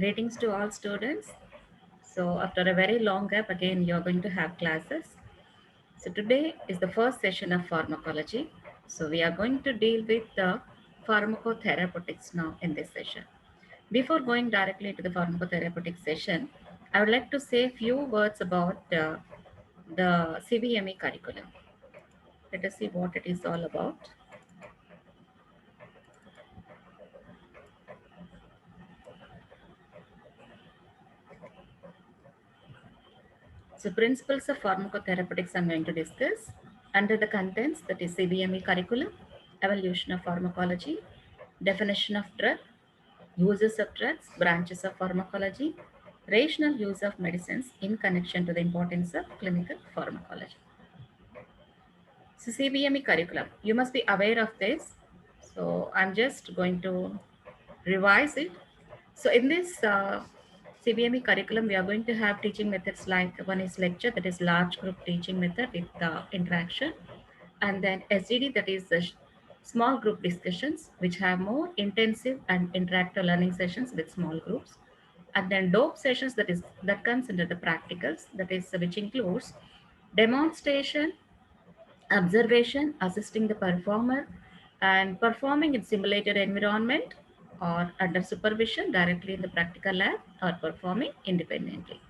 Greetings to all students. So after a very long gap, again, you're going to have classes. So today is the first session of pharmacology. So we are going to deal with the pharmacotherapeutics now in this session. Before going directly to the pharmacotherapeutic session, I would like to say a few words about the CBME curriculum. Let us see what it is all about. So principles of pharmacotherapeutics I'm going to discuss under the contents, that is CBME curriculum, evolution of pharmacology, definition of drug, uses of drugs, branches of pharmacology, rational use of medicines in connection to the importance of clinical pharmacology. So CBME curriculum, you must be aware of this. So I'm just going to revise it. So in this CBME curriculum, we are going to have teaching methods like one is lecture, that is large group teaching method with interaction, and then SGD, that is the small group discussions, which have more intensive and interactive learning sessions with small groups, and then dope sessions, that comes under the practicals, that is which includes demonstration, observation, assisting the performer, and performing in simulated environment or under supervision directly in the practical lab or performing independently.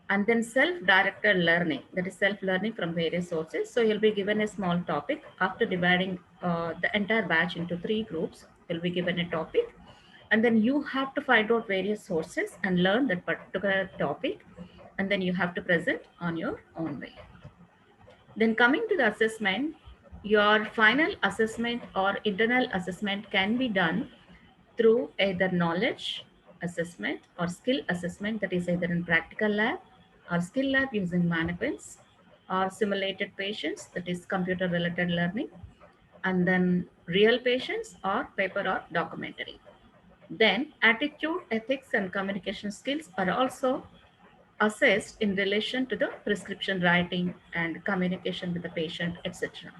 And then self-directed learning, that is self-learning from various sources. So you'll be given a small topic after dividing the entire batch into 3 groups. You'll be given a topic, and then you have to find out various sources and learn that particular topic, and then you have to present on your own way. Then coming to the assessment, your final assessment or internal assessment can be done through either knowledge assessment or skill assessment, that is either in practical lab or skill lab using mannequins or simulated patients, that is computer related learning, and then real patients or paper or documentary. Then attitude, ethics, and communication skills are also assessed in relation to the prescription writing and communication with the patient, etc.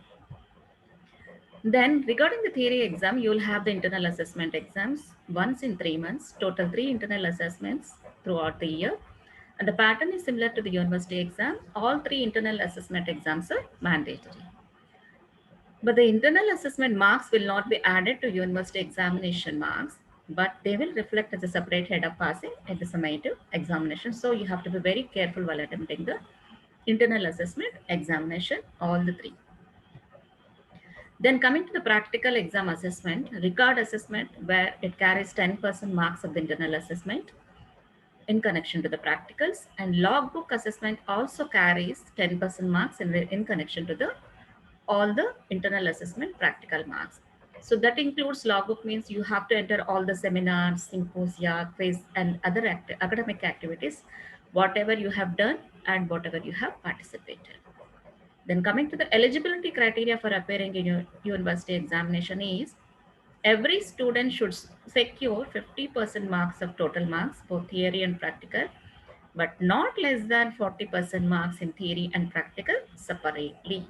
Then regarding the theory exam, you will have the internal assessment exams once in 3 months, total 3 internal assessments throughout the year. And the pattern is similar to the university exam. All 3 internal assessment exams are mandatory. But the internal assessment marks will not be added to university examination marks, but they will reflect as a separate head of passing at the summative examination. So you have to be very careful while attempting the internal assessment examination, all the 3. Then coming to the practical exam assessment, record assessment, where it carries 10% marks of the internal assessment in connection to the practicals, and logbook assessment also carries 10% marks in connection to the all the internal assessment practical marks. So that includes logbook, means you have to enter all the seminars, symposia, quiz, and other academic activities, whatever you have done and whatever you have participated. Then coming to the eligibility criteria for appearing in your university examination is every student should secure 50% marks of total marks, both theory and practical, but not less than 40% marks in theory and practical separately.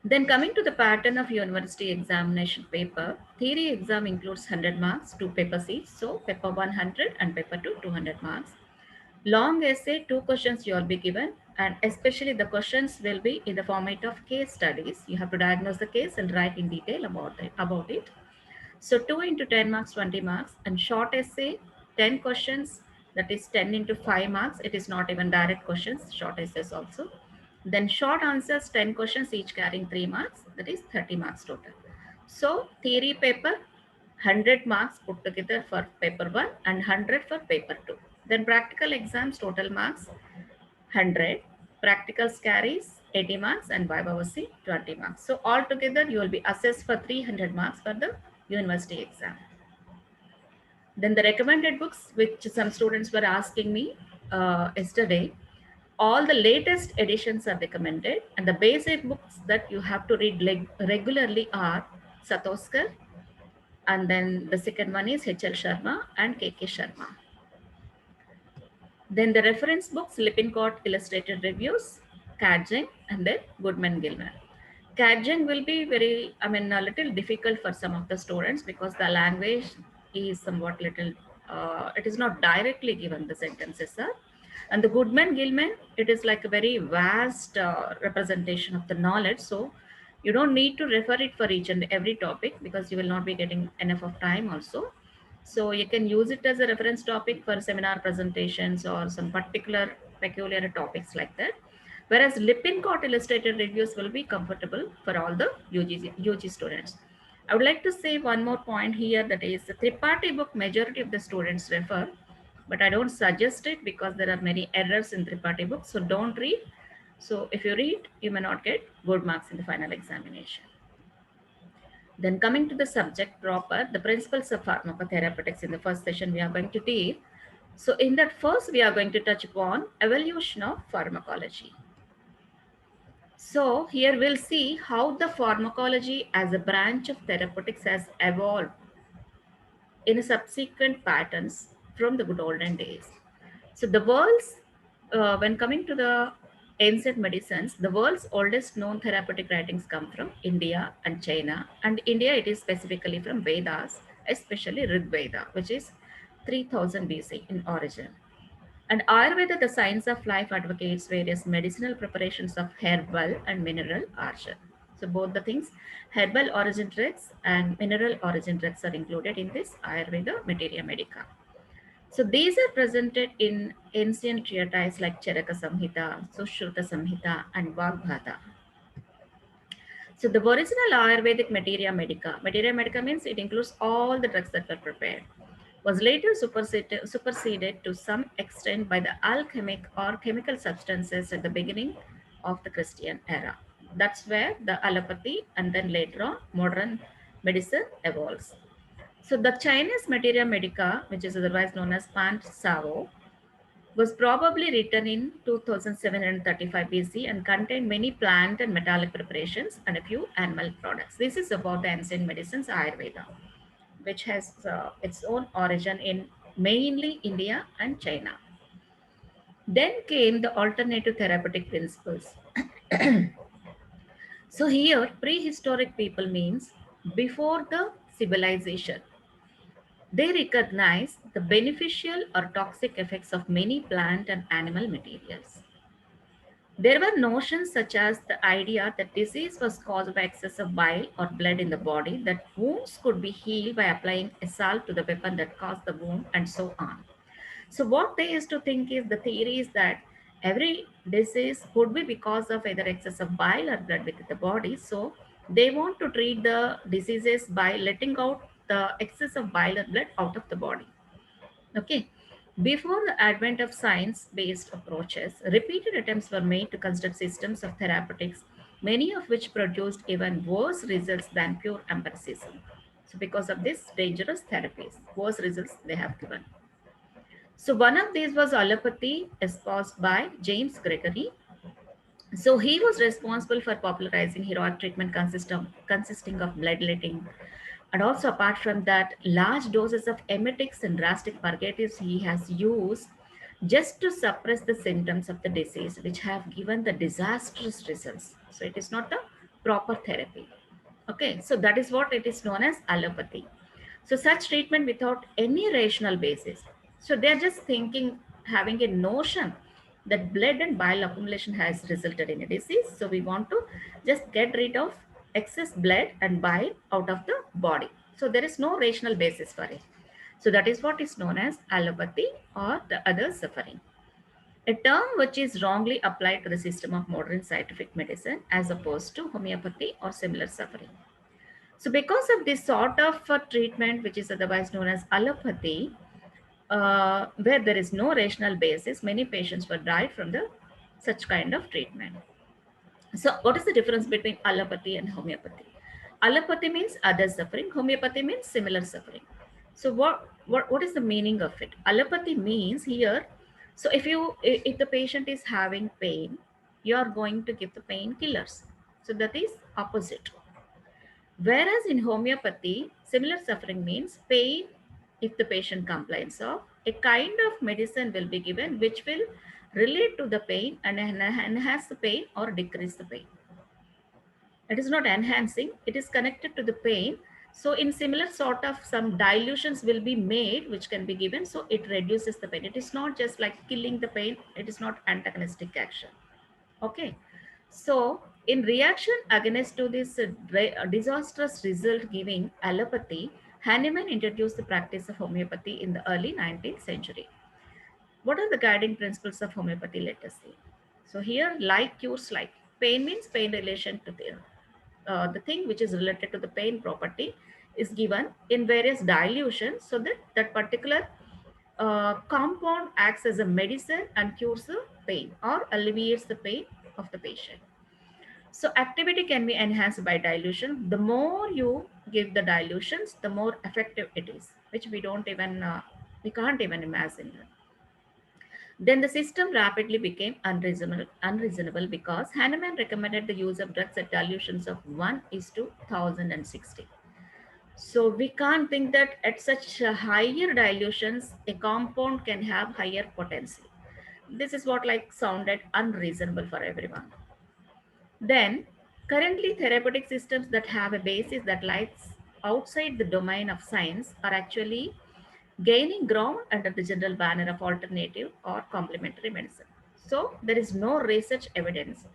Then coming to the pattern of university examination paper, theory exam includes 100 marks, 2 papers each. So paper 100 and paper 2, 200 marks. Long essay, 2 questions you will be given, and especially the questions will be in the format of case studies. You have to diagnose the case and write in detail about it. So 2 into 10 marks, 20 marks, and short essay, 10 questions, that is 10 into 5 marks. It is not even direct questions, short essays also. Then short answers, 10 questions, each carrying 3 marks, that is 30 marks total. So theory paper, 100 marks put together for paper 1 and 100 for paper 2. Then practical exams, total marks, 100. Practicals carries 80 marks and Viva OC 20 marks. So altogether you will be assessed for 300 marks for the university exam. Then the recommended books, which some students were asking me yesterday, all the latest editions are recommended, and the basic books that you have to read regularly are Satoskar, and then the second one is H.L. Sharma and K.K. Sharma. Then the reference books, Lippincott Illustrated Reviews, Cadgen, and then Goodman Gilman. Cadgen will be a little difficult for some of the students because the language is somewhat little it is not directly given, the sentences are. And the Goodman-Gilman, it is like a very vast representation of the knowledge. So you don't need to refer it for each and every topic because you will not be getting enough of time also. So you can use it as a reference topic for seminar presentations or some particular peculiar topics like that. Whereas Lippincott illustrated reviews will be comfortable for all the UG students. I would like to say one more point here, that is the Tripathi book majority of the students refer, but I don't suggest it because there are many errors in Tripathi book. So don't read. So if you read, you may not get good marks in the final examination. Then coming to the subject proper, the principles of pharmacotherapeutics in the first session we are going to deal. So in that first, we are going to touch upon evolution of pharmacology. So here we'll see how the pharmacology as a branch of therapeutics has evolved in subsequent patterns from the good olden days. So the world's, when coming to the ancient medicines, the world's oldest known therapeutic writings come from India and China. And India, it is specifically from Vedas, especially Rig Veda, which is 3000 BC in origin. And Ayurveda, the science of life, advocates various medicinal preparations of herbal and mineral origin. So both the things, herbal origin drugs and mineral origin drugs are included in this Ayurveda Materia Medica. So these are presented in ancient treatises like Charaka Samhita, Sushruta Samhita, and Vagbhata. So the original Ayurvedic Materia Medica means it includes all the drugs that were prepared, was later superseded to some extent by the alchemic or chemical substances at the beginning of the Christian era. That's where the allopathy and then later on modern medicine evolves. So the Chinese Materia Medica, which is otherwise known as Pan Sao, was probably written in 2735 BC and contained many plant and metallic preparations and a few animal products. This is about the ancient medicines Ayurveda, which has its own origin in mainly India and China. Then came the alternative therapeutic principles. So here, prehistoric people means before the civilization. They recognize the beneficial or toxic effects of many plant and animal materials. There were notions such as the idea that disease was caused by excess of bile or blood in the body, that wounds could be healed by applying a salve to the weapon that caused the wound, and so on. So, what they used to think is, the theory is that every disease could be because of either excess of bile or blood within the body. So, they want to treat the diseases by letting out the excess of bile or blood out of the body. Okay. Before the advent of science-based approaches, repeated attempts were made to construct systems of therapeutics, many of which produced even worse results than pure empiricism. So because of this dangerous therapies, worse results they have given. So one of these was allopathy, espoused by James Gregory. So he was responsible for popularizing heroic treatment consisting of bloodletting. And also, apart from that, large doses of emetics and drastic purgatives he has used just to suppress the symptoms of the disease, which have given the disastrous results. So it is not the proper therapy. Okay, so that is what it is known as allopathy. So such treatment without any rational basis. So they are just thinking, having a notion that blood and bile accumulation has resulted in a disease. So we want to just get rid of excess blood and bile out of the body. So there is no rational basis for it. So that is what is known as allopathy or the other suffering. A term which is wrongly applied to the system of modern scientific medicine as opposed to homeopathy or similar suffering. So because of this sort of treatment, which is otherwise known as allopathy, where there is no rational basis, many patients were died from the such kind of treatment. So what is the difference between allopathy and homeopathy? Allopathy means other suffering, homeopathy means similar suffering. So what is the meaning of it? Allopathy means here, so if the patient is having pain, you are going to give the painkillers. So that is opposite. Whereas in homeopathy, similar suffering means pain if the patient complains of, a kind of medicine will be given which will relate to the pain and enhance the pain or decrease the pain. It is not enhancing, it is connected to the pain. So in similar sort of some dilutions will be made, which can be given. So it reduces the pain. It is not just like killing the pain. It is not antagonistic action. Okay. So in reaction against to this disastrous result giving allopathy, Hahnemann introduced the practice of homeopathy in the early 19th century. What are the guiding principles of homeopathy? Let us see. So here, like cures like. Pain means pain relation to the thing which is related to the pain property is given in various dilutions so that that particular compound acts as a medicine and cures the pain or alleviates the pain of the patient. So activity can be enhanced by dilution. The more you give the dilutions, the more effective it is, which we can't even imagine. Then the system rapidly became unreasonable because Hahnemann recommended the use of drugs at dilutions of 1 is to 1060. So we can't think that at such higher dilutions, a compound can have higher potency. This is what like sounded unreasonable for everyone. Then currently therapeutic systems that have a basis that lies outside the domain of science are actually gaining ground under the general banner of alternative or complementary medicine. So there is no research evidence.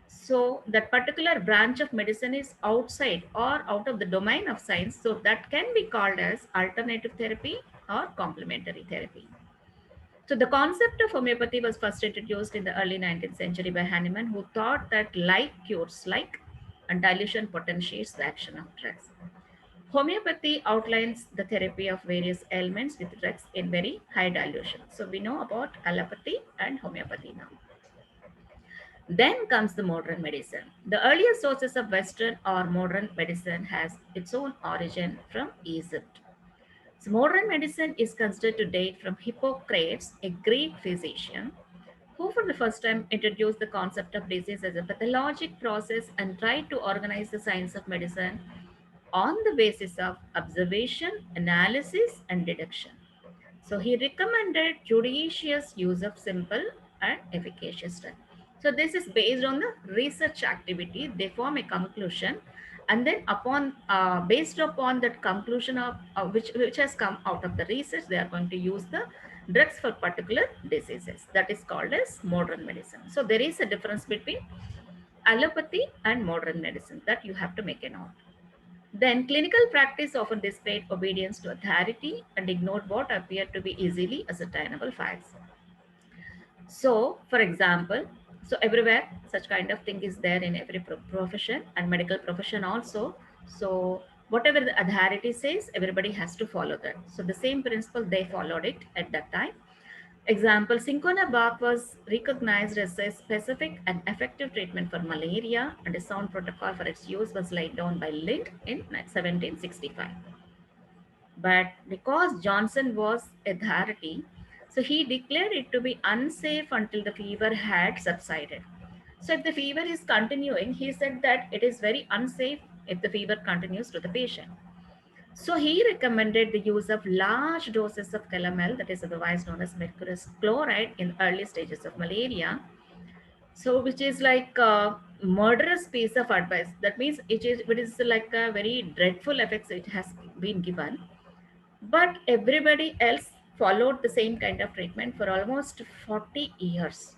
So that particular branch of medicine is outside or out of the domain of science. So that can be called as alternative therapy or complementary therapy. So the concept of homeopathy was first introduced in the early 19th century by Hahnemann, who thought that like cures like and dilution potentiates the action of drugs. Homeopathy outlines the therapy of various ailments with drugs in very high dilution. So we know about allopathy and homeopathy now. Then comes the modern medicine. The earliest sources of Western or modern medicine has its own origin from Egypt. So modern medicine is considered to date from Hippocrates, a Greek physician, who for the first time introduced the concept of disease as a pathologic process and tried to organize the science of medicine on the basis of observation, analysis, and deduction. So he recommended judicious use of simple and efficacious drugs. So this is based on the research activity. They form a conclusion, and then upon based upon that conclusion of which has come out of the research, they are going to use the drugs for particular diseases. That is called as modern medicine. So there is a difference between allopathy and modern medicine that you have to make a note. Then clinical practice often displayed obedience to authority and ignored what appeared to be easily ascertainable facts. So, for example, so everywhere such kind of thing is there in every profession and medical profession also. So whatever the authority says, everybody has to follow that. So the same principle they followed it at that time. Example, cinchona bark was recognized as a specific and effective treatment for malaria, and a sound protocol for its use was laid down by Lind in 1765. But because Johnson was authority, so he declared it to be unsafe until the fever had subsided. So if the fever is continuing, he said that it is very unsafe if the fever continues to the patient. So he recommended the use of large doses of calomel, that is otherwise known as mercurous chloride, in early stages of malaria. So which is like a murderous piece of advice. That means it is like a very dreadful effects it has been given. But everybody else followed the same kind of treatment for almost 40 years.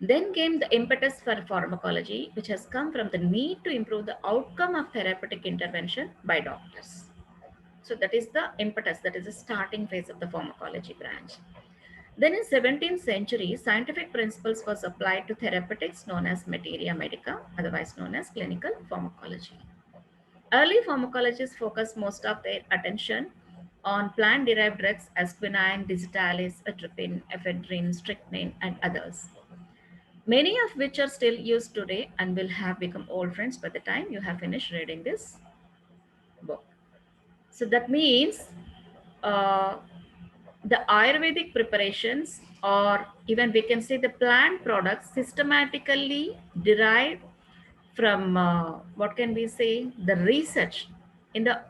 Then came the impetus for pharmacology, which has come from the need to improve the outcome of therapeutic intervention by doctors. So that is the impetus, that is the starting phase of the pharmacology branch. Then in 17th century, scientific principles was applied to therapeutics known as materia medica, otherwise known as clinical pharmacology. Early pharmacologists focused most of their attention on plant-derived drugs as quinine, digitalis, atropine, ephedrine, strychnine, and others, many of which are still used today and will have become old friends by the time you have finished reading this book. So that means uh, the Ayurvedic preparations, or even we can say the plant products, systematically derived from what can we say, the research in the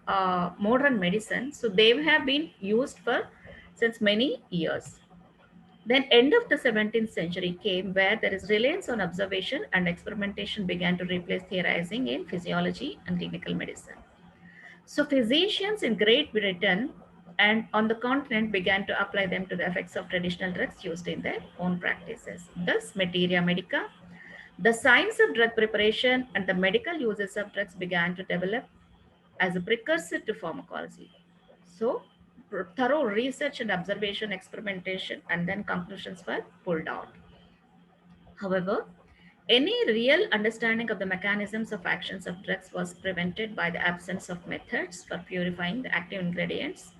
modern medicine. So they have been used for since many years. Then end of the 17th century came where there is reliance on observation and experimentation began to replace theorizing in physiology and clinical medicine. So physicians in Great Britain and on the continent began to apply them to the effects of traditional drugs used in their own practices. Thus, materia medica, the science of drug preparation and the medical uses of drugs began to develop as a precursor to pharmacology. So, thorough research and observation, experimentation, and then conclusions were pulled out. However, any real understanding of the mechanisms of actions of drugs was prevented by the absence of methods for purifying the active ingredients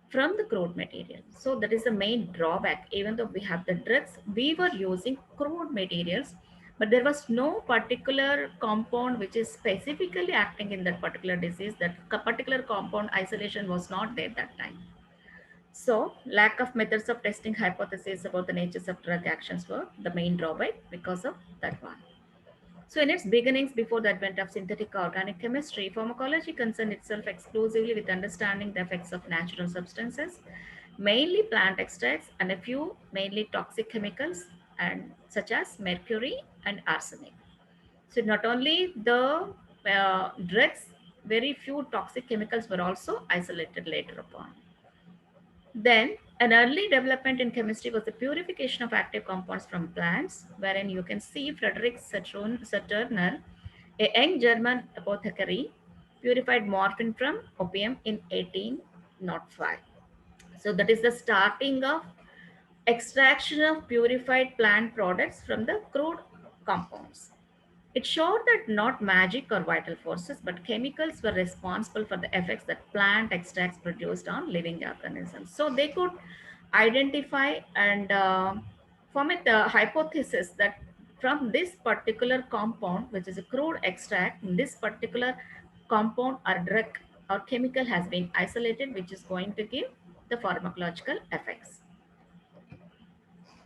from the crude material. So that is the main drawback. Even though we have the drugs, we were using crude materials, but there was no particular compound which is specifically acting in that particular disease. That particular compound isolation was not there that time. So, lack of methods of testing hypotheses about the natures of drug actions were the main drawback because of that one. So, in its beginnings, before the advent of synthetic organic chemistry, pharmacology concerned itself exclusively with understanding the effects of natural substances, mainly plant extracts, and a few mainly toxic chemicals, and such as mercury and arsenic. So, not only the drugs, very few toxic chemicals were also isolated later upon. Then, an early development in chemistry was the purification of active compounds from plants, wherein you can see Frederick Saturner, a young German apothecary, purified morphine from opium in 1805. So, that is the starting of extraction of purified plant products from the crude compounds. It showed that not magic or vital forces, but chemicals were responsible for the effects that plant extracts produced on living organisms. So they could identify and formulate the hypothesis that from this particular compound, which is a crude extract, this particular compound or drug or chemical has been isolated, which is going to give the pharmacological effects.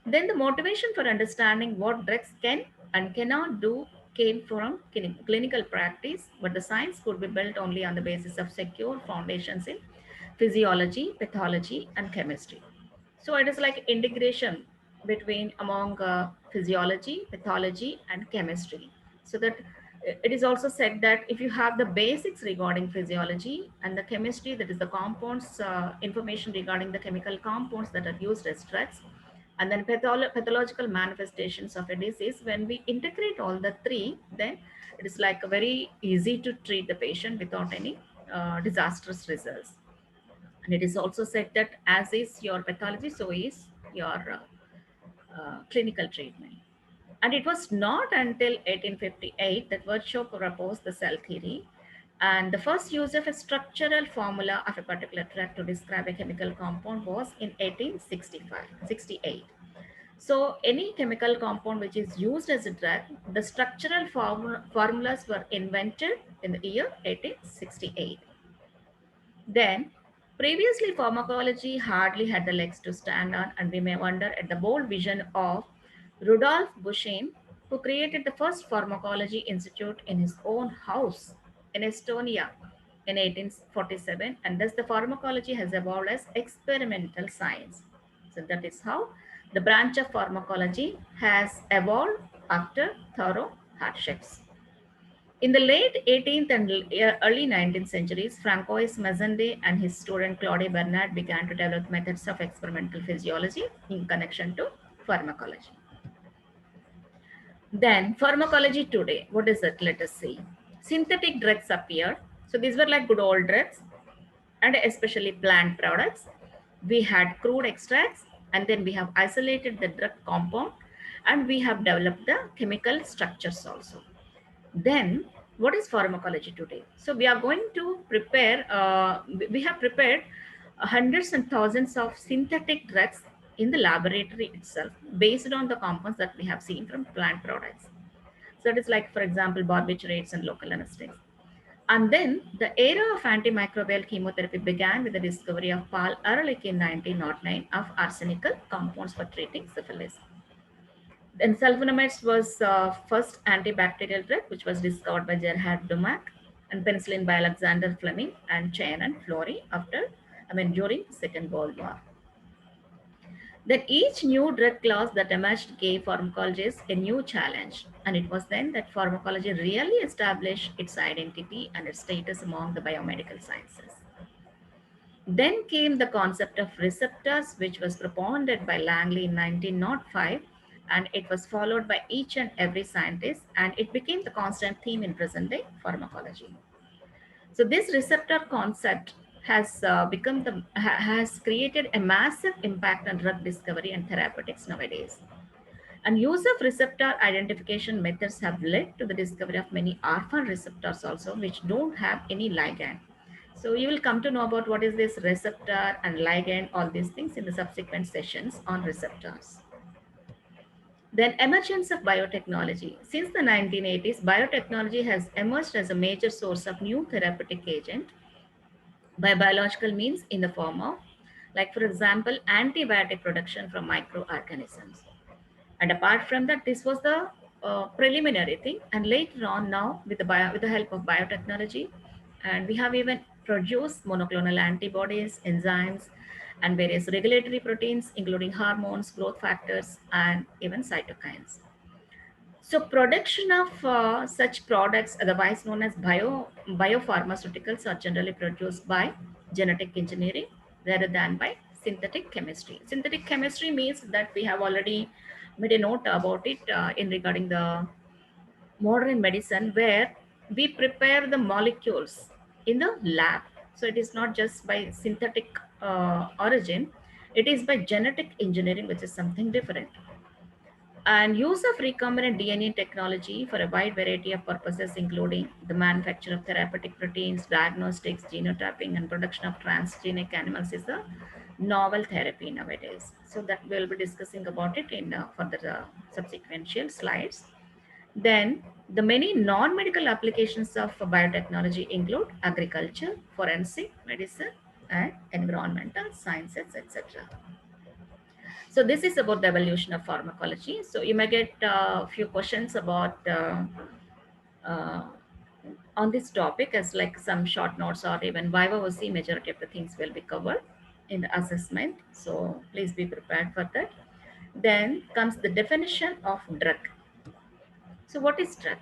Then the motivation for understanding what drugs can and cannot do came from clinical practice, but the science could be built only on the basis of secure foundations in physiology, pathology, and chemistry. So it is like integration between among physiology, pathology, and chemistry. So that it is also said that if you have the basics regarding physiology and the chemistry, that is the compounds, information regarding the chemical compounds that are used as drugs, and then pathological manifestations of a disease, when we integrate all the three, then it is like very easy to treat the patient without any disastrous results. And it is also said that as is your pathology, so is your clinical treatment. And it was not until 1858 that Virchow proposed the cell theory. And the first use of a structural formula of a particular drug to describe a chemical compound was in 1868. So any chemical compound which is used as a drug, the structural formulas were invented in the year 1868. Then, previously pharmacology hardly had the legs to stand on, and we may wonder at the bold vision of Rudolf Bushin, who created the first pharmacology institute in his own house in Estonia in 1847, and thus the pharmacology has evolved as experimental science. So that is how the branch of pharmacology has evolved after thorough hardships. In the late 18th and early 19th centuries, Francois Mazzandi and his student Claude Bernard began to develop methods of experimental physiology in connection to pharmacology. Then, pharmacology today, what is it? Let us see. Synthetic drugs appeared. So, these were like good old drugs and especially plant products. We had crude extracts, and then we have isolated the drug compound, and we have developed the chemical structures also. Then, what is pharmacology today? So, we are going to prepare, we have prepared hundreds and thousands of synthetic drugs in the laboratory itself based on the compounds that we have seen from plant products. So, it is like, for example, barbiturates and local anesthetics. And then the era of antimicrobial chemotherapy began with the discovery of Paul Ehrlich in 1909 of arsenical compounds for treating syphilis. Then sulfonamides was first antibacterial drug, which was discovered by Gerhard Dumac, and penicillin by Alexander Fleming and Chen and Florey during Second World War. Then each new drug class that emerged gave pharmacologists a new challenge, and it was then that pharmacology really established its identity and its status among the biomedical sciences. Then came the concept of receptors, which was propounded by Langley in 1905, and it was followed by each and every scientist, and it became the constant theme in present day pharmacology. So this receptor concept has created a massive impact on drug discovery and therapeutics nowadays. And use of receptor identification methods have led to the discovery of many orphan receptors also, which don't have any ligand. So you will come to know about what is this receptor and ligand, all these things in the subsequent sessions on receptors. Then emergence of biotechnology. Since the 1980s, biotechnology has emerged as a major source of new therapeutic agent by biological means in the form of, like for example, antibiotic production from microorganisms. And apart from that, this was the preliminary thing. And later on, now with the help of biotechnology, and we have even produced monoclonal antibodies, enzymes, and various regulatory proteins, including hormones, growth factors, and even cytokines. So production of such products, otherwise known as biopharmaceuticals, are generally produced by genetic engineering rather than by synthetic chemistry. Synthetic chemistry means that we have already made a note about it in regarding the modern medicine, where we prepare the molecules in the lab. So it is not just by synthetic origin; it is by genetic engineering, which is something different. And use of recombinant DNA technology for a wide variety of purposes, including the manufacture of therapeutic proteins, diagnostics, genotyping, and production of transgenic animals, is a novel therapy nowadays. So that we'll be discussing about it in further subsequential slides. Then the many non-medical applications of biotechnology include agriculture, forensic medicine, and environmental sciences, etc. So this is about the evolution of pharmacology. So you may get a few questions about uh, on this topic as like some short notes or even Viva OC. Majority of the things will be covered in the assessment. So please be prepared for that. Then comes the definition of drug. So what is drug?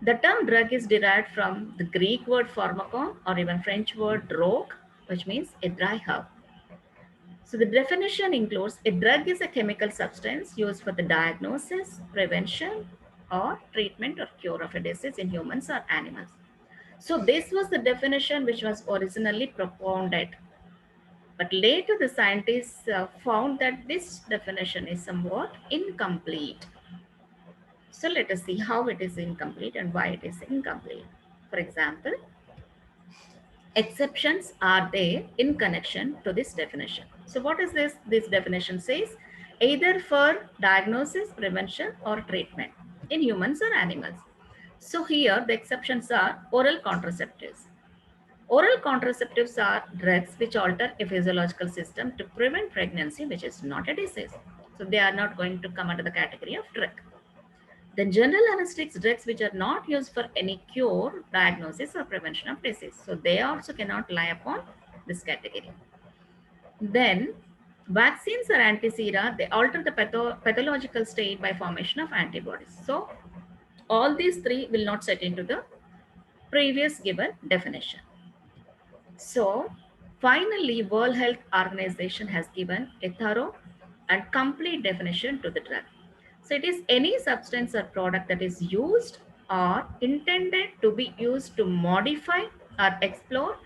The term drug is derived from the Greek word pharmakon or even French word drogue, which means a dry herb. So the definition includes a drug is a chemical substance used for the diagnosis, prevention, or treatment or cure of a disease in humans or animals. So this was the definition which was originally propounded. But later the scientists found that this definition is somewhat incomplete. So let us see how it is incomplete and why it is incomplete. For example, exceptions are there in connection to this definition. So what is this? This definition says either for diagnosis, prevention, or treatment in humans or animals. So here the exceptions are oral contraceptives. Oral contraceptives are drugs which alter a physiological system to prevent pregnancy, which is not a disease. So they are not going to come under the category of drug. Then general anesthetics drugs which are not used for any cure, diagnosis, or prevention of disease. So they also cannot lie upon this category. Then vaccines or antisera, they alter the pathological state by formation of antibodies. So all these three will not set into the previous given definition. So finally, World Health Organization has given a thorough and complete definition to the drug. So it is any substance or product that is used or intended to be used to modify or explore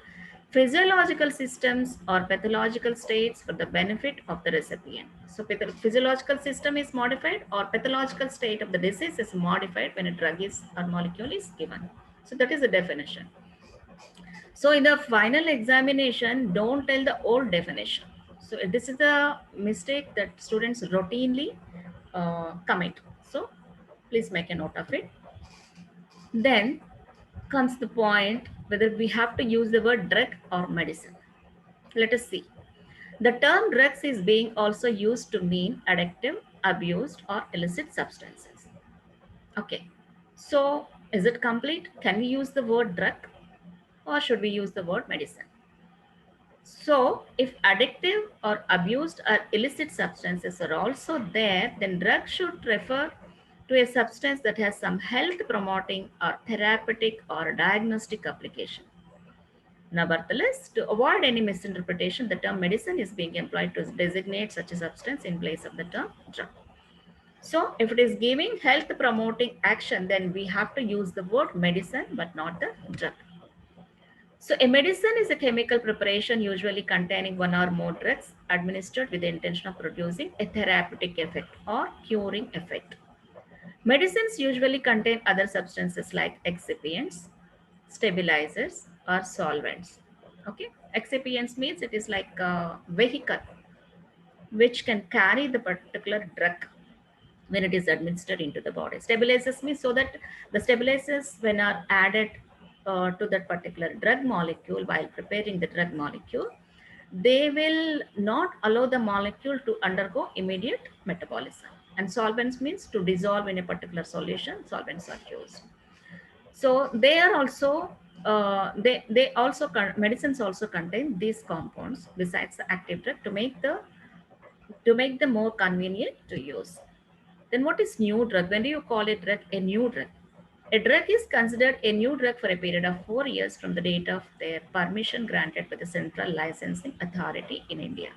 physiological systems or pathological states for the benefit of the recipient. So physiological system is modified or pathological state of the disease is modified when a drug is or molecule is given. So that is the definition. So in the final examination, don't tell the old definition. So this is the mistake that students routinely commit. So please make a note of it. Then comes the point whether we have to use the word drug or medicine. Let us see. The term drugs is being also used to mean addictive, abused, or illicit substances. Okay. So is it complete? Can we use the word drug or should we use the word medicine? So if addictive or abused or illicit substances are also there, then drugs should refer to a substance that has some health promoting or therapeutic or diagnostic application. Nevertheless, to avoid any misinterpretation, the term medicine is being employed to designate such a substance in place of the term drug. So if it is giving health promoting action, then we have to use the word medicine but not the drug. So a medicine is a chemical preparation usually containing one or more drugs administered with the intention of producing a therapeutic effect or curing effect. Medicines usually contain other substances like excipients, stabilizers, or solvents. Okay, excipients means it is like a vehicle which can carry the particular drug when it is administered into the body. Stabilizers means so that the stabilizers, when are added to that particular drug molecule while preparing the drug molecule, they will not allow the molecule to undergo immediate metabolism. And solvents means to dissolve in a particular solution, solvents are used. So they are also they also medicines also contain these compounds besides the active drug to make them more convenient to use. Then what is new drug? When do you call a drug a new drug? A drug is considered a new drug for a period of 4 years from the date of their permission granted by the Central Licensing Authority in India.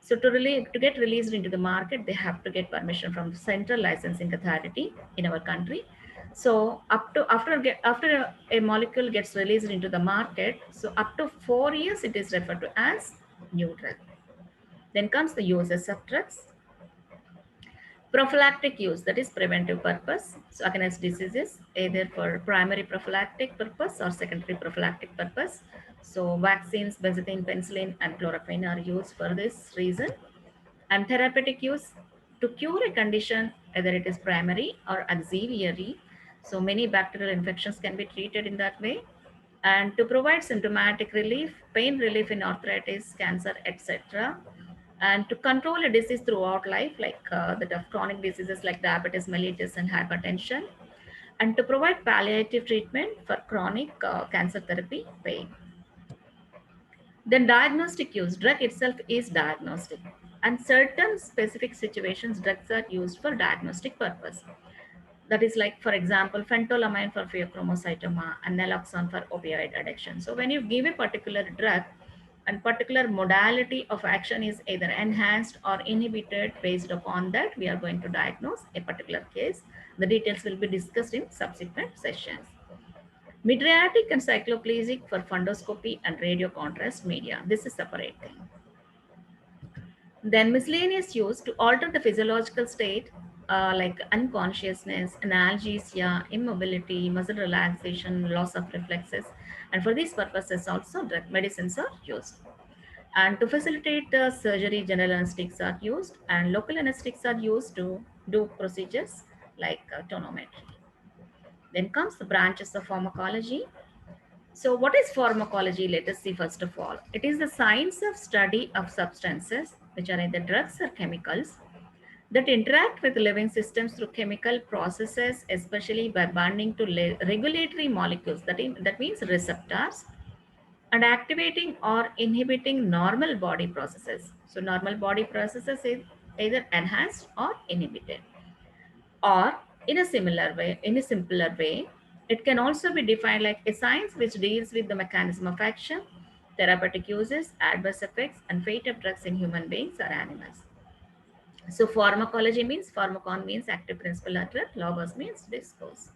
So to get released into the market, they have to get permission from the Central Licensing Authority in our country. So up to after a molecule gets released into the market, so up to 4 years it is referred to as new drug. Then comes the uses of drugs. Prophylactic use, that is preventive purpose. So against diseases, either for primary prophylactic purpose or secondary prophylactic purpose. So vaccines, benzathine, penicillin, and chloroquine are used for this reason. And therapeutic use to cure a condition, either it is primary or auxiliary. So many bacterial infections can be treated in that way. And to provide symptomatic relief, pain relief in arthritis, cancer, etc. And to control a disease throughout life, like that of chronic diseases like diabetes, mellitus, and hypertension. And to provide palliative treatment for chronic cancer therapy, pain. Then diagnostic use, drug itself is diagnostic. And certain specific situations, drugs are used for diagnostic purpose. That is like, for example, phentolamine for pheochromocytoma and naloxone for opioid addiction. So when you give a particular drug and particular modality of action is either enhanced or inhibited, based upon that, we are going to diagnose a particular case. The details will be discussed in subsequent sessions. Mydriatic and cycloplegic for fundoscopy and radio contrast media. This is separate thing. Then miscellaneous use to alter the physiological state, like unconsciousness, analgesia, immobility, muscle relaxation, loss of reflexes. And for these purposes also drug medicines are used. And to facilitate the surgery, general anesthetics are used and local anesthetics are used to do procedures like tonometry. Then comes the branches of pharmacology. So what is pharmacology? Let us see first of all. It is the science of study of substances, which are either drugs or chemicals, that interact with living systems through chemical processes, especially by binding to regulatory molecules, that means receptors, and activating or inhibiting normal body processes. So normal body processes is either enhanced or inhibited. Or in a similar way, in a simpler way, it can also be defined like a science which deals with the mechanism of action, therapeutic uses, adverse effects, and fate of drugs in human beings or animals. So pharmacology means pharmacon means active principle or drug, logos means discourse.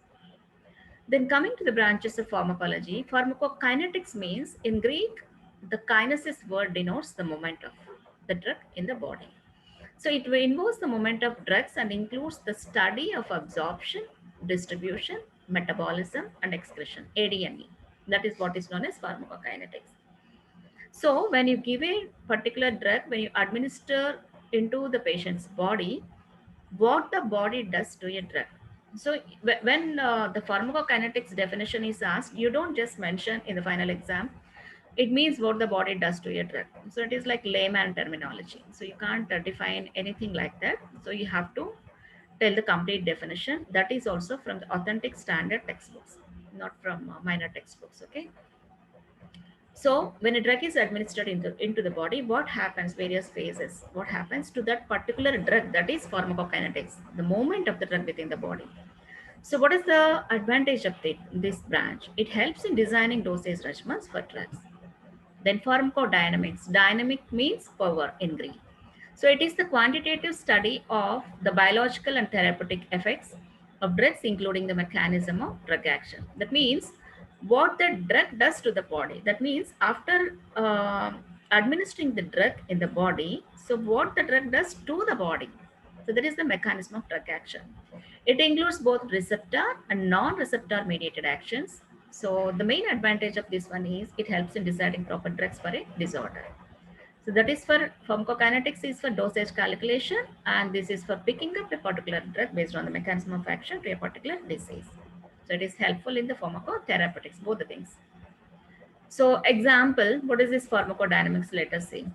Then coming to the branches of pharmacology, pharmacokinetics means in Greek, the kinesis word denotes the moment of the drug in the body. So it involves the movement of drugs and includes the study of absorption, distribution, metabolism, and excretion, ADME. That is what is known as pharmacokinetics. So when you give a particular drug, when you administer into the patient's body, what the body does to a drug. So when the pharmacokinetics definition is asked, you don't just mention in the final exam, it means what the body does to a drug. So it is like layman terminology. So you can't define anything like that. So you have to tell the complete definition. That is also from the authentic standard textbooks, not from minor textbooks. Okay. So when a drug is administered into the body, what happens? Various phases. What happens to that particular drug? That is pharmacokinetics, the movement of the drug within the body. So what is the advantage of this branch? It helps in designing dosage regimens for drugs. Then pharmacodynamics. Dynamic means power in Greek. So it is the quantitative study of the biological and therapeutic effects of drugs, including the mechanism of drug action. That means what the drug does to the body. That means after administering the drug in the body, so what the drug does to the body. So that is the mechanism of drug action. It includes both receptor and non-receptor mediated actions. So the main advantage of this one is it helps in deciding proper drugs for a disorder. So that is for pharmacokinetics is for dosage calculation, and this is for picking up a particular drug based on the mechanism of action to a particular disease. So it is helpful in the pharmacotherapeutics, both the things. So example, what is this pharmacodynamics? Let us see.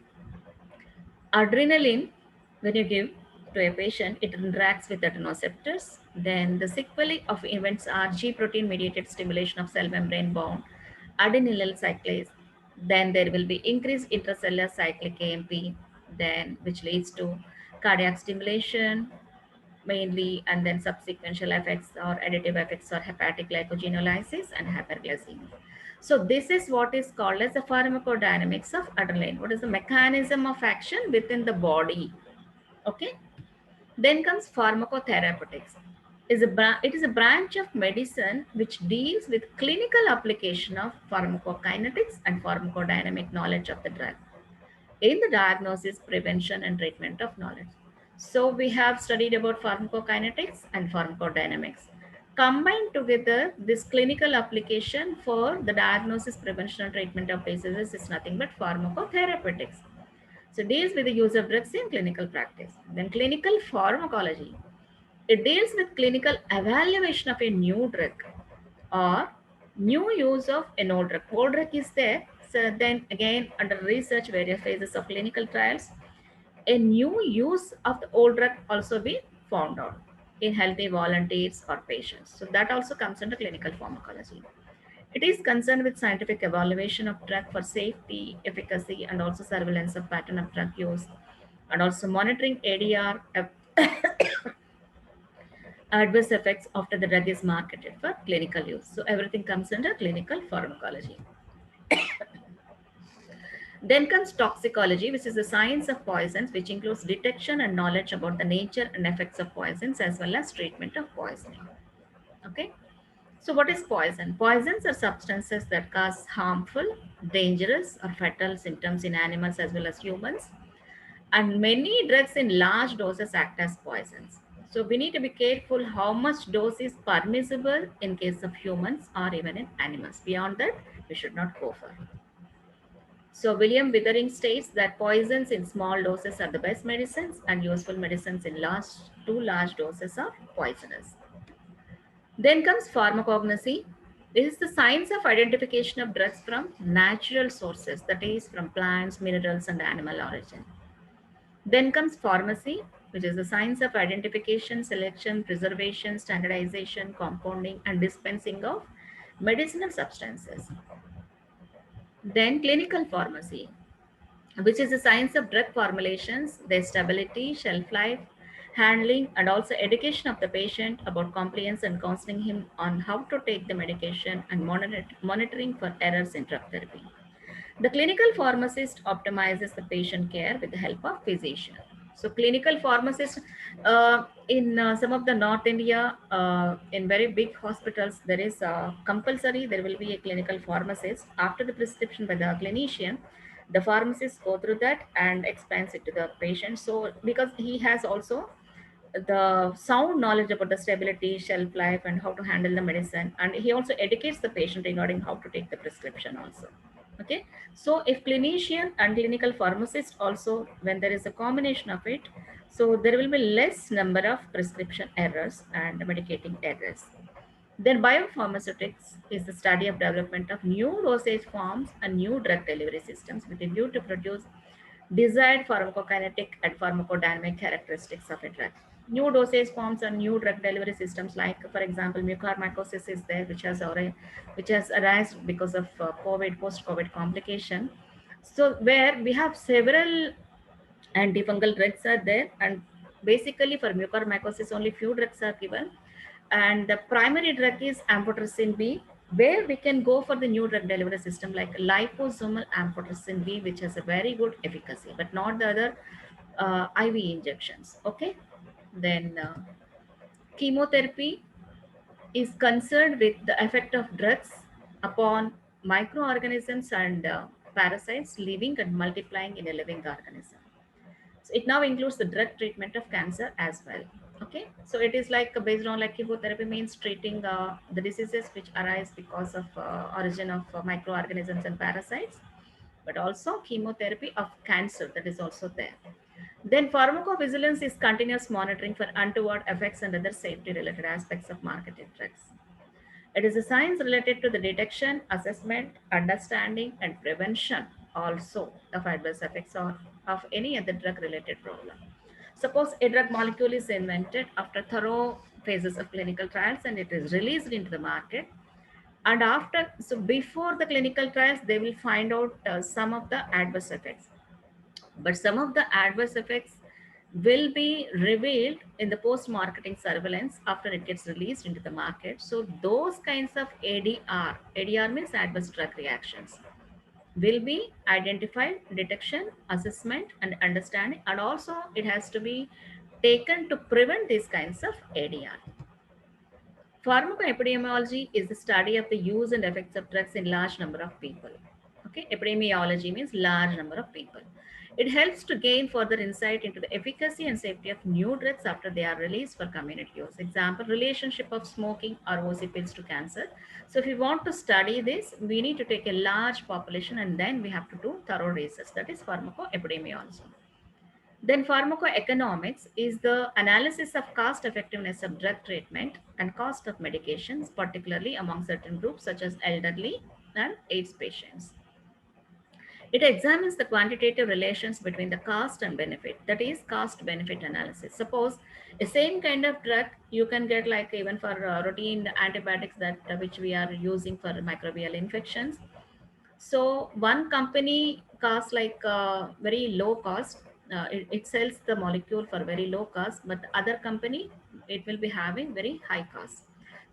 Adrenaline, when you give to a patient, it interacts with adrenoceptors. Then the sequelae of events are G protein mediated stimulation of cell membrane bound adenylyl cyclase. Then there will be increased intracellular cyclic AMP, then which leads to cardiac stimulation mainly, and then subsequential effects or additive effects are hepatic glycogenolysis and hyperglycemia. So this is what is called as the pharmacodynamics of adrenaline. What is the mechanism of action within the body? Okay. Then comes pharmacotherapeutics. It is a branch of medicine which deals with clinical application of pharmacokinetics and pharmacodynamic knowledge of the drug in the diagnosis, prevention, and treatment of knowledge. So we have studied about pharmacokinetics and pharmacodynamics. Combined together, this clinical application for the diagnosis, prevention, and treatment of diseases is nothing but pharmacotherapeutics. So deals with the use of drugs in clinical practice. Then clinical pharmacology. It deals with clinical evaluation of a new drug or new use of an old drug. Old drug is there. So then again, under research, various phases of clinical trials, a new use of the old drug also be found out in healthy volunteers or patients. So that also comes under clinical pharmacology. It is concerned with scientific evaluation of drug for safety, efficacy, and also surveillance of pattern of drug use, and also monitoring ADR, adverse effects after the drug is marketed for clinical use. So everything comes under clinical pharmacology. Then comes toxicology, which is the science of poisons, which includes detection and knowledge about the nature and effects of poisons as well as treatment of poisoning. Okay. So what is poison? Poisons are substances that cause harmful, dangerous, or fatal symptoms in animals as well as humans. And many drugs in large doses act as poisons. So we need to be careful how much dose is permissible in case of humans or even in animals. Beyond that, we should not go for. So William Withering states that poisons in small doses are the best medicines and useful medicines in too large doses are poisonous. Then comes pharmacognosy. This is the science of identification of drugs from natural sources, that is from plants, minerals, and animal origin. Then comes pharmacy, which is the science of identification, selection, preservation, standardization, compounding, and dispensing of medicinal substances. Then clinical pharmacy, which is the science of drug formulations, their stability, shelf life, handling, and also education of the patient about compliance and counseling him on how to take the medication and monitoring for errors in drug therapy. The clinical pharmacist optimizes the patient care with the help of physician. So clinical pharmacist in some of the North India, in very big hospitals, there is compulsory, there will be a clinical pharmacist. After the prescription by the clinician, the pharmacist go through that and explains it to the patient. So because he has also the sound knowledge about the stability, shelf life, and how to handle the medicine, and he also educates the patient regarding how to take the prescription also. Okay, so if clinician and clinical pharmacist also, when there is a combination of it, so there will be less number of prescription errors and medicating errors. Then biopharmaceutics is the study of development of new dosage forms and new drug delivery systems with a view to produce desired pharmacokinetic and pharmacodynamic characteristics of a drug. New dosage forms and new drug delivery systems, like for example, mucormycosis is there, which has arisen because of COVID, post-COVID complication. So where we have several antifungal drugs are there, and basically for mucormycosis only few drugs are given, and the primary drug is amphotericin B, where we can go for the new drug delivery system like liposomal amphotericin B, which has a very good efficacy, but not the other IV injections. Okay, then chemotherapy is concerned with the effect of drugs upon microorganisms and parasites living and multiplying in a living organism. So it now includes the drug treatment of cancer as well. Okay, so it is like based on like chemotherapy means treating the diseases which arise because of origin of microorganisms and parasites, but also chemotherapy of cancer, that is also there. Then pharmacovigilance is continuous monitoring for untoward effects and other safety related aspects of marketed drugs. It is a science related to the detection, assessment, understanding, and prevention also of adverse effects or of any other drug related problem. Suppose a drug molecule is invented after thorough phases of clinical trials and it is released into the market. And after, so before the clinical trials, they will find out some of the adverse effects, but some of the adverse effects will be revealed in the post-marketing surveillance after it gets released into the market. So those kinds of ADR means adverse drug reactions, will be identified, detection, assessment, and understanding, and also it has to be taken to prevent these kinds of ADR. Pharmacoepidemiology is the study of the use and effects of drugs in large number of people. Okay, epidemiology means large number of people. It helps to gain further insight into the efficacy and safety of new drugs after they are released for community use. Example, relationship of smoking or OC pills to cancer. So if we want to study this, we need to take a large population and then we have to do thorough research. That is pharmacoepidemiology. Then pharmacoeconomics is the analysis of cost effectiveness of drug treatment and cost of medications, particularly among certain groups such as elderly and AIDS patients. It examines the quantitative relations between the cost and benefit, that is cost benefit analysis. Suppose the same kind of drug you can get like even for routine antibiotics that which we are using for microbial infections. So one company costs like very low cost. It sells the molecule for very low cost, but the other company, it will be having very high cost.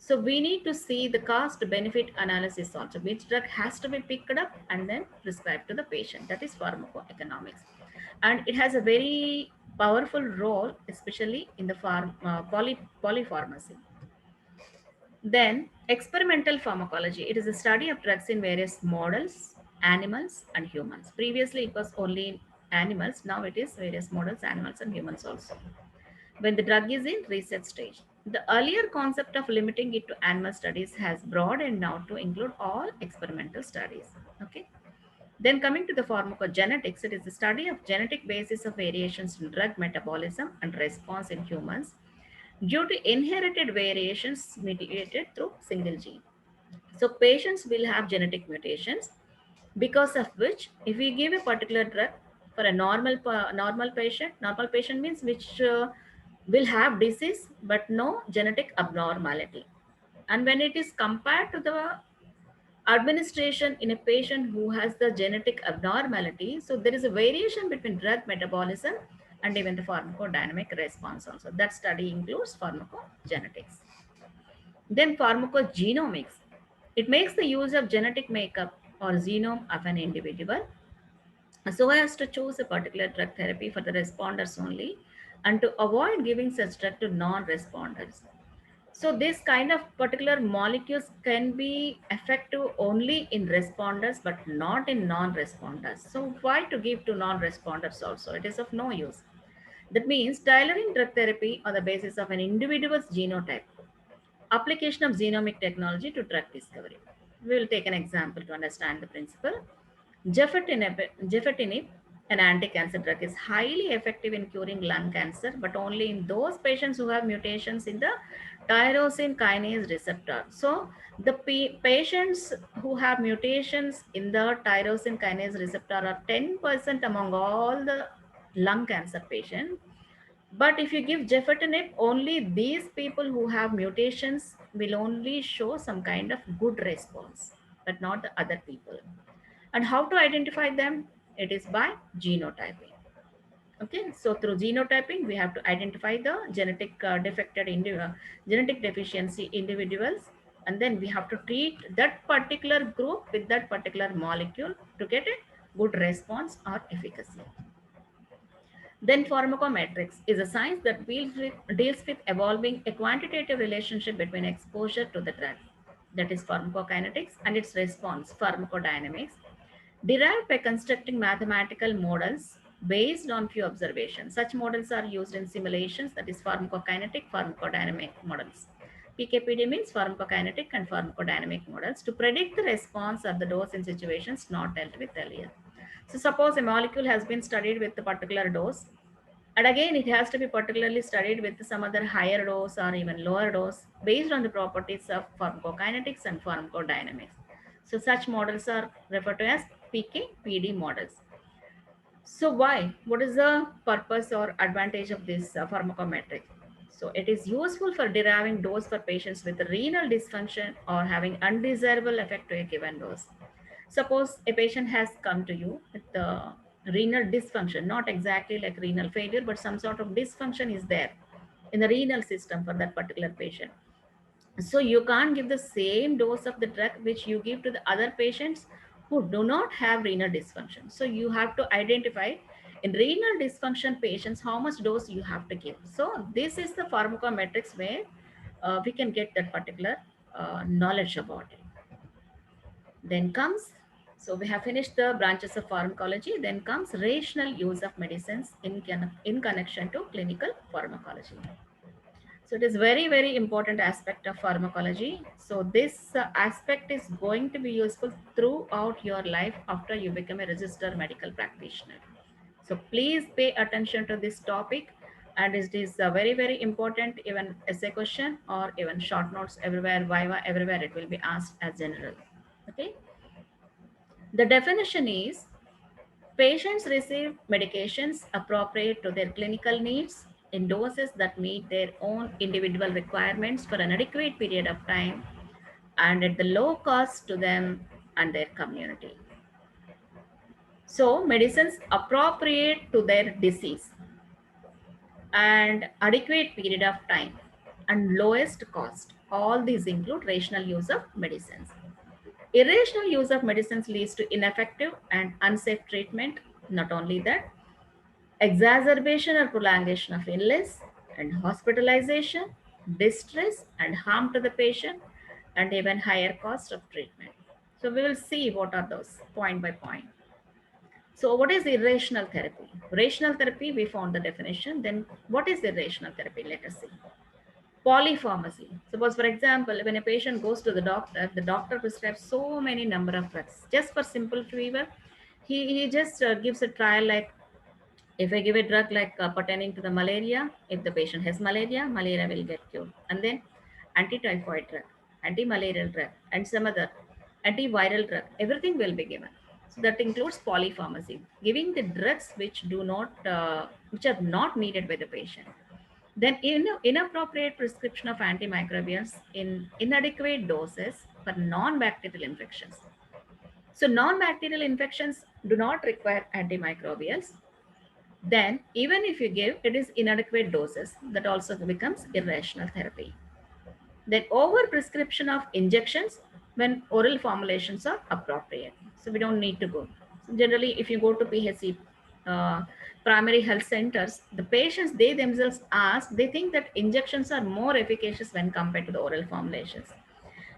So we need to see the cost benefit analysis also, which drug has to be picked up and then prescribed to the patient. That is pharmacoeconomics. And it has a very powerful role, especially in the polypharmacy. Then, experimental pharmacology. It is a study of drugs in various models, animals, and humans. Previously, it was only animals. Now it is various models, animals, and humans also. When the drug is in research stage. The earlier concept of limiting it to animal studies has broadened now to include all experimental studies. Okay. Then coming to the pharmacogenetics, it is the study of genetic basis of variations in drug metabolism and response in humans due to inherited variations mediated through single gene. So patients will have genetic mutations because of which if we give a particular drug for a normal patient means which will have disease but no genetic abnormality. And when it is compared to the administration in a patient who has the genetic abnormality, so there is a variation between drug metabolism and even the pharmacodynamic response also. That study includes pharmacogenetics. Then pharmacogenomics. It makes the use of genetic makeup or genome of an individual so as to choose a particular drug therapy for the responders only and to avoid giving such drug to non-responders. So this kind of particular molecules can be effective only in responders but not in non-responders. So why to give to non-responders also? It is of no use. That means tailoring drug therapy on the basis of an individual's genotype. Application of genomic technology to drug discovery. We will take an example to understand the principle. Gefitinib, an anti-cancer drug, is highly effective in curing lung cancer, but only in those patients who have mutations in the tyrosine kinase receptor. So the patients who have mutations in the tyrosine kinase receptor are 10% among all the lung cancer patients, But if you give gefitinib, only these people who have mutations will only show some kind of good response, but not the other people. And how to identify them? It is by genotyping. Okay, so through genotyping, we have to identify the genetic deficiency individuals, and then we have to treat that particular group with that particular molecule to get a good response or efficacy. Then pharmacometrics is a science that deals with evolving a quantitative relationship between exposure to the drug, that is pharmacokinetics, and its response, pharmacodynamics, derived by constructing mathematical models based on few observations. Such models are used in simulations, that is pharmacokinetic, pharmacodynamic models. PKPD means pharmacokinetic and pharmacodynamic models to predict the response of the dose in situations not dealt with earlier. So suppose a molecule has been studied with a particular dose, and again it has to be particularly studied with some other higher dose or even lower dose based on the properties of pharmacokinetics and pharmacodynamics. So such models are referred to as PK/PD models. So why? What is the purpose or advantage of this pharmacometric? So it is useful for deriving dose for patients with renal dysfunction or having undesirable effect to a given dose. Suppose a patient has come to you with the renal dysfunction, not exactly like renal failure, but some sort of dysfunction is there in the renal system for that particular patient. So you can't give the same dose of the drug which you give to the other patients who do not have renal dysfunction. So you have to identify in renal dysfunction patients how much dose you have to give. So this is the pharmacometrics where we can get that particular knowledge about it. Then comes, so we have finished the branches of pharmacology. Then comes rational use of medicines in connection to clinical pharmacology. So it is very, very important aspect of pharmacology. So this aspect is going to be useful throughout your life after you become a registered medical practitioner. So please pay attention to this topic, and it is very, very important, even essay question or even short notes everywhere, viva everywhere, it will be asked as general. Okay. The definition is patients receive medications appropriate to their clinical needs in doses that meet their own individual requirements for an adequate period of time and at the low cost to them and their community. So, medicines appropriate to their disease and adequate period of time and lowest cost. All these include rational use of medicines. Irrational use of medicines leads to ineffective and unsafe treatment. Not only that, exacerbation or prolongation of illness and hospitalization, distress and harm to the patient, and even higher cost of treatment. So we will see what are those point by point. So what is irrational therapy? Rational therapy, we found the definition. Then what is irrational therapy? Let us see. Polypharmacy. Suppose, for example, when a patient goes to the doctor prescribes so many number of drugs just for simple fever. He just gives a trial like, if I give a drug like pertaining to the malaria, if the patient has malaria, malaria will get cured. And then anti-typhoid drug, anti-malarial drug, and some other antiviral drug, everything will be given. So that includes polypharmacy, giving the drugs which are not needed by the patient. Then inappropriate prescription of antimicrobials in inadequate doses for non-bacterial infections. So non-bacterial infections do not require antimicrobials. Then, even if you give, it is inadequate doses, that also becomes irrational therapy. Then, over prescription of injections when oral formulations are appropriate. So, we don't need to go. So generally, if you go to PHC, primary health centers, the patients, they themselves ask, they think that injections are more efficacious when compared to the oral formulations.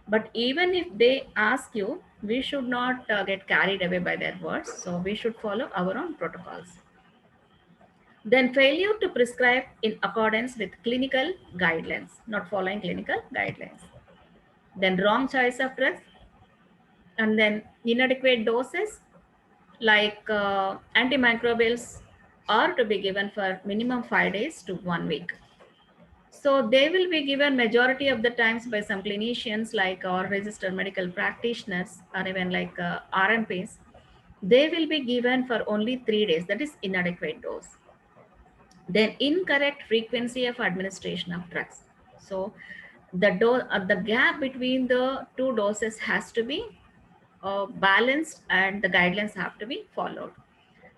But even if they ask you, we should not get carried away by their words. So, we should follow our own protocols. Then failure to prescribe in accordance with clinical guidelines, not following clinical guidelines. Then wrong choice of drugs, and then inadequate doses like antimicrobials are to be given for minimum 5 days to 1 week. So they will be given majority of the times by some clinicians like or registered medical practitioners or even like RMPs. They will be given for only 3 days, that is inadequate dose. Then incorrect frequency of administration of drugs. So the gap between the two doses has to be balanced, and the guidelines have to be followed.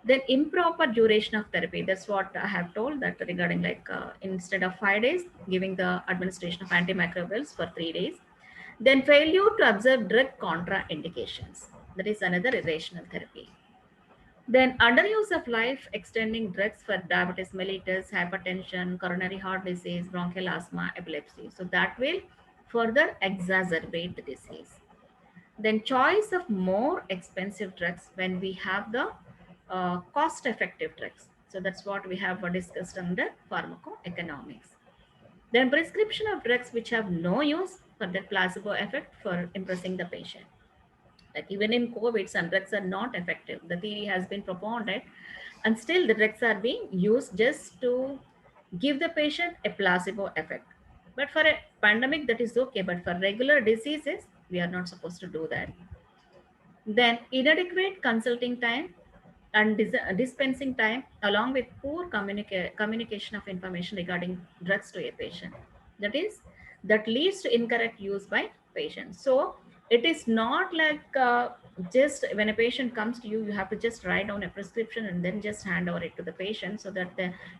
Then improper duration of therapy. That's what I have told, that regarding like instead of 5 days, giving the administration of antimicrobials for 3 days. Then failure to observe drug contraindications. That is another irrational therapy. Then underuse of life extending drugs for diabetes mellitus, hypertension, coronary heart disease, bronchial asthma, epilepsy. So that will further exacerbate the disease. Then choice of more expensive drugs when we have the cost effective drugs. So that's what we have discussed under pharmacoeconomics. Then prescription of drugs which have no use for their placebo effect for impressing the patient. Like even in COVID, some drugs are not effective. The theory has been propounded, and still the drugs are being used just to give the patient a placebo effect. But for a pandemic, that is okay. But for regular diseases, we are not supposed to do that. Then inadequate consulting time and dispensing time, along with poor communication of information regarding drugs to a patient. That is, that leads to incorrect use by patients. So it is not like just when a patient comes to you, you have to just write down a prescription and then just hand over it to the patient, so that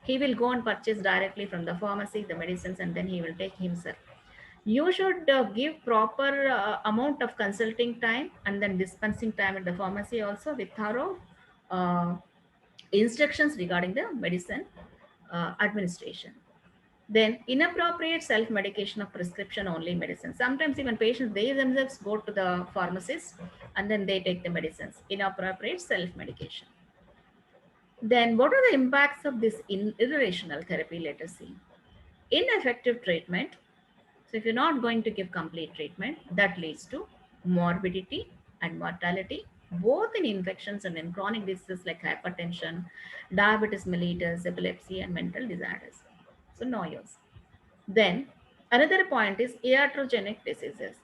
he will go and purchase directly from the pharmacy the medicines, and then he will take himself. You should give proper amount of consulting time and then dispensing time at the pharmacy also, with thorough uh, instructions regarding the medicine administration. Then inappropriate self-medication of prescription only medicine. Sometimes even patients, they themselves go to the pharmacist and then they take the medicines. Inappropriate self-medication. Then what are the impacts of this irrational therapy? Let us see. Ineffective treatment. So if you're not going to give complete treatment, that leads to morbidity and mortality, both in infections and in chronic diseases like hypertension, diabetes mellitus, epilepsy, and mental disorders. So no use. Then another point is iatrogenic diseases.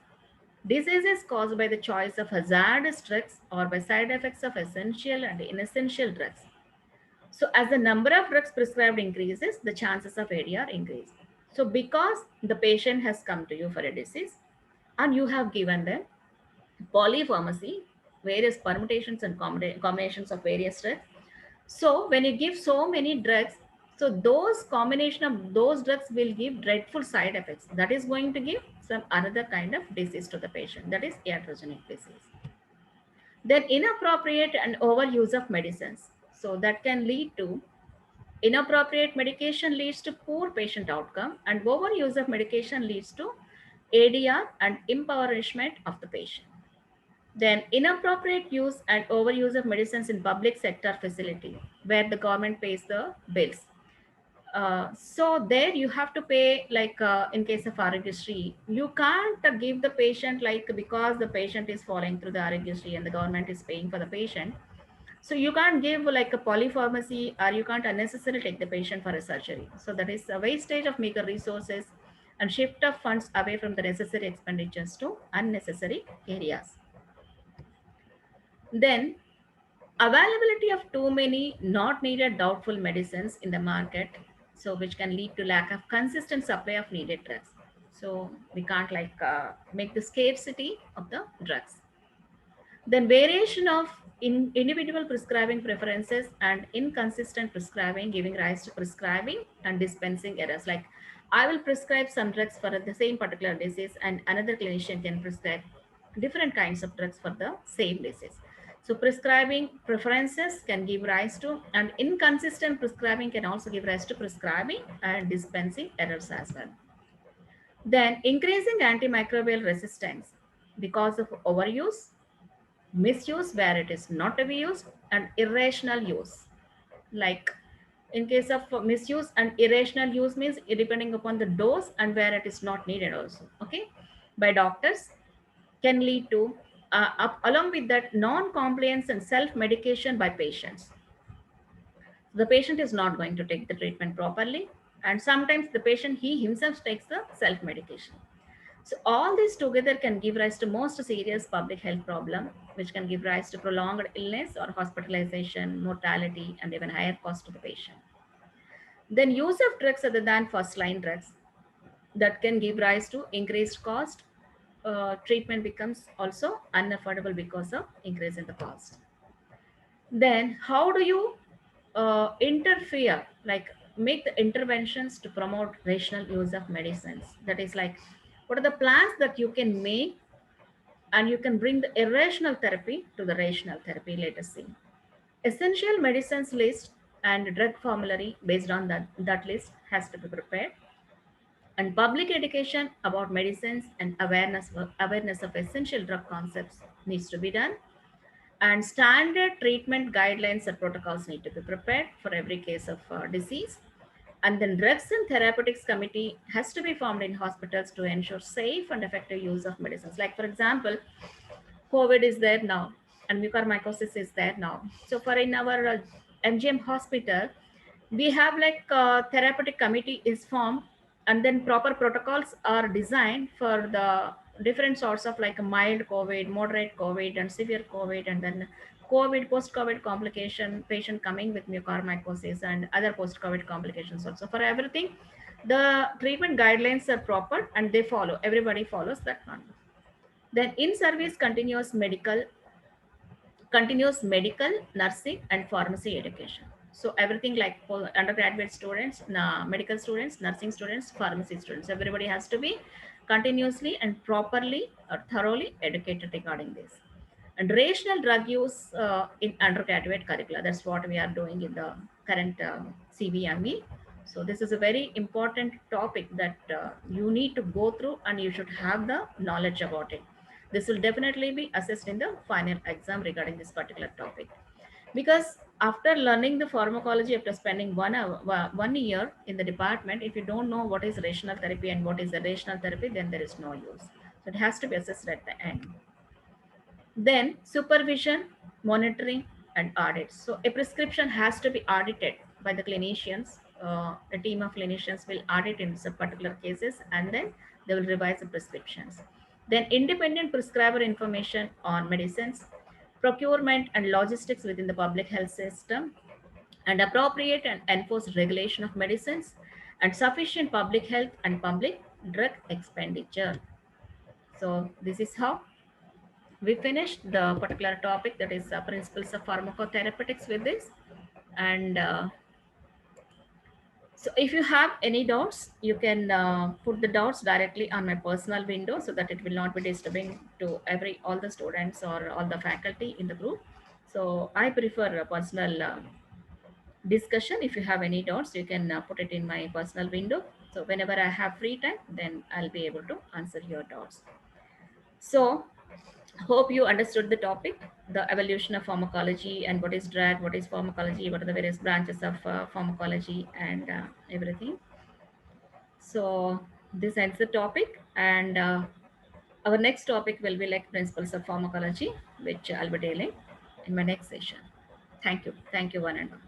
Diseases caused by the choice of hazardous drugs or by side effects of essential and inessential drugs. So as the number of drugs prescribed increases, the chances of ADR increase. So because the patient has come to you for a disease and you have given them polypharmacy, various permutations and combinations of various drugs. So when you give so many drugs, so those combination of those drugs will give dreadful side effects. That is going to give some another kind of disease to the patient. That is iatrogenic disease. Then inappropriate and overuse of medicines. So that can lead to inappropriate medication leads to poor patient outcome, and overuse of medication leads to ADR and impoverishment of the patient. Then inappropriate use and overuse of medicines in public sector facility where the government pays the bills. So there you have to pay, like in case of Aragyasri, you can't give the patient, like because the patient is falling through the Aragyasri and the government is paying for the patient. So you can't give like a polypharmacy, or you can't unnecessarily take the patient for a surgery. So that is a wastage of meager resources and shift of funds away from the necessary expenditures to unnecessary areas. Then availability of too many not needed doubtful medicines in the market, so which can lead to lack of consistent supply of needed drugs. So we can't like make the scarcity of the drugs. Then variation of individual prescribing preferences and inconsistent prescribing, giving rise to prescribing and dispensing errors. Like I will prescribe some drugs for the same particular disease, and another clinician can prescribe different kinds of drugs for the same disease. So prescribing preferences can give rise to, and inconsistent prescribing can also give rise to prescribing and dispensing errors as well. Then increasing antimicrobial resistance because of overuse, misuse where it is not to be used, and irrational use. Like in case of misuse and irrational use means depending upon the dose and where it is not needed also, okay, by doctors, can lead to along with that non-compliance and self-medication by patients. The patient is not going to take the treatment properly, and sometimes the patient he himself takes the self-medication. So all these together can give rise to most serious public health problem, which can give rise to prolonged illness or hospitalization, mortality, and even higher cost to the patient. Then use of drugs other than first line drugs that can give rise to increased cost. Treatment becomes also unaffordable because of increase in the cost. Then how do you interfere, like make the interventions to promote rational use of medicines? That is like, what are the plans that you can make and you can bring the irrational therapy to the rational therapy? Let us see. Essential medicines list and drug formulary based on that list has to be prepared, and public education about medicines and awareness of essential drug concepts needs to be done, and standard treatment guidelines and protocols need to be prepared for every case of disease. And then drugs and therapeutics committee has to be formed in hospitals to ensure safe and effective use of medicines. Like for example, COVID is there now, and mucormycosis is there now. So for in our MGM hospital, we have like therapeutic committee is formed, and then proper protocols are designed for the different sorts of like mild COVID, moderate COVID, and severe COVID, and then COVID, post-COVID complication, patient coming with mucormycosis and other post-COVID complications also. For everything, the treatment guidelines are proper and they follow. Everybody follows that one. Then in-service continuous medical, nursing, and pharmacy education. So everything like for undergraduate students, medical students, nursing students, pharmacy students, everybody has to be continuously and properly or thoroughly educated regarding this. And rational drug use in undergraduate curricula. That's what we are doing in the current CVME. So this is a very important topic that you need to go through and you should have the knowledge about it. This will definitely be assessed in the final exam regarding this particular topic. Because after learning the pharmacology, after spending 1 year in the department, if you don't know what is rational therapy and what is the rational therapy, then there is no use. So it has to be assessed at the end. Then supervision, monitoring, and audits. So a prescription has to be audited by the clinicians. A team of clinicians will audit in some particular cases, and then they will revise the prescriptions. Then independent prescriber information on medicines, procurement and logistics within the public health system, and appropriate and enforced regulation of medicines, and sufficient public health and public drug expenditure. So this is how we finished the particular topic, that is principles of pharmacotherapeutics with this. And so if you have any doubts, you can put the doubts directly on my personal window so that it will not be disturbing to all the students or all the faculty in the group. So I prefer a personal discussion. If you have any doubts, you can put it in my personal window. So whenever I have free time, then I'll be able to answer your doubts. So hope you understood the topic, the evolution of pharmacology, and what is drug, what is pharmacology, what are the various branches of pharmacology, and everything. So this ends the topic, and our next topic will be like principles of pharmacology, which I'll be dealing in my next session. Thank you, one and all.